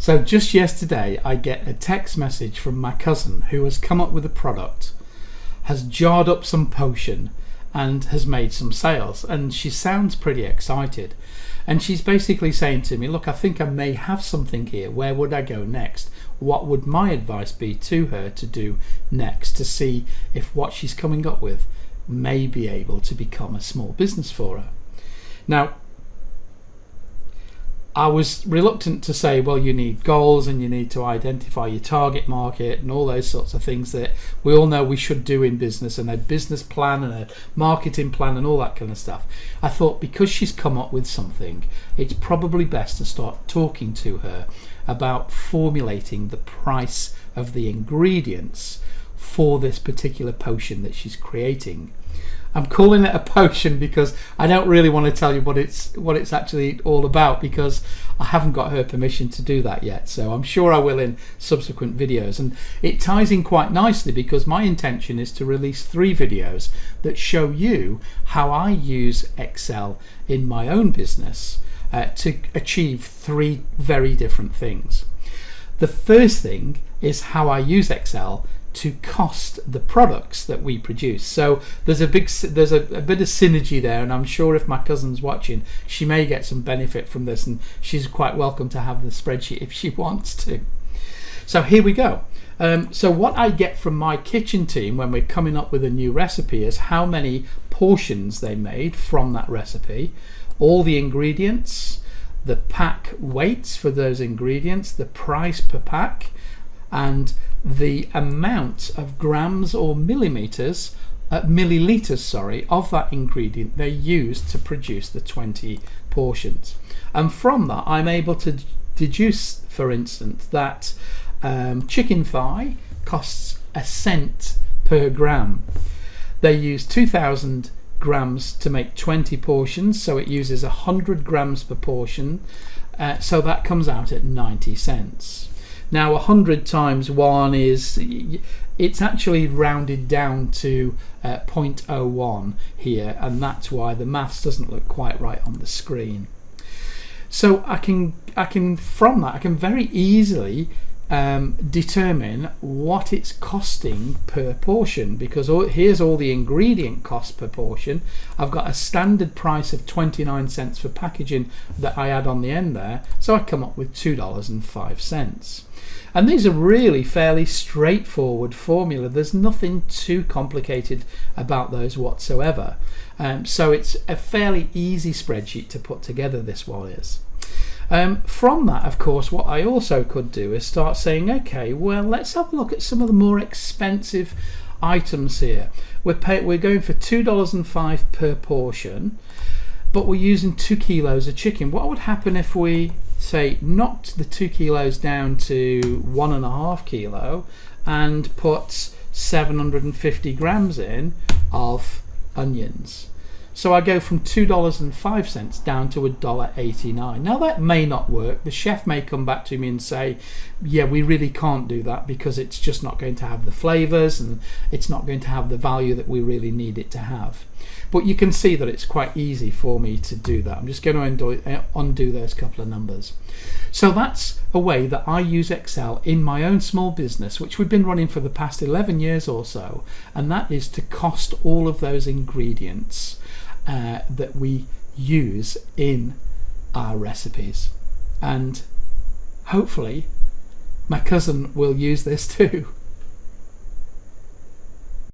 So just yesterday I get a text message from my cousin who has come up with a product, has jarred up some potion and has made some sales, and she sounds pretty excited, and she's basically saying to me, look, I think I may have something here. Where would I go next? What would my advice be to her to do next to see if what she's coming up with may be able to become a small business for her? Now, I was reluctant to say, well, you need goals and you need to identify your target market and all those sorts of things that we all know we should do in business, and a business plan and a marketing plan and all that kind of stuff. I thought because she's come up with something, it's probably best to start talking to her about formulating the price of the ingredients for this particular potion that she's creating. I'm calling it a potion because I don't really want to tell you what it's actually all about, because I haven't got her permission to do that yet. So I'm sure I will in subsequent videos. And it ties in quite nicely because my intention is to release 3 videos that show you how I use Excel in my own business to achieve 3 very different things. The first thing is how I use Excel to cost the products that we produce. So there's a bit of synergy there, and I'm sure if my cousin's watching, she may get some benefit from this, and she's quite welcome to have the spreadsheet if she wants to. So here we go. So what I get from my kitchen team when we're coming up with a new recipe is how many portions they made from that recipe, all the ingredients, the pack weights for those ingredients, the price per pack, and the amount of grams or milliliters of that ingredient they used to produce the 20 portions. And from that I'm able to deduce, for instance, that chicken thigh costs a cent per gram. They use 2,000 grams to make 20 portions, so it uses 100 grams per portion, so that comes out at 90 cents. Now 100 times 1 is, it's actually rounded down to 0.01 here, and that's why the maths doesn't look quite right on the screen. So I can from that I can very easily determine what it's costing per portion, because here's all the ingredient cost per portion. I've got a standard price of 29 cents for packaging that I add on the end there, so I come up with $2.05. And these are really fairly straightforward formula. There's nothing too complicated about those whatsoever. So it's a fairly easy spreadsheet to put together, this one is. From that, of course, what I also could do is start saying, okay, well, let's have a look at some of the more expensive items here. We're going for $2.05 per portion, but we're using 2 kilos of chicken. What would happen if we, say, knocked the 2 kilos down to 1.5 kilo and put 750 grams in of onions? So I go from $2.05 down to $1.89. Now that may not work. The chef may come back to me and say, yeah, we really can't do that because it's just not going to have the flavors and it's not going to have the value that we really need it to have. But you can see that it's quite easy for me to do that. I'm just going to undo those couple of numbers. So that's a way that I use Excel in my own small business, which we've been running for the past 11 years or so, and that is to cost all of those ingredients that we use in our recipes. And hopefully my cousin will use this too.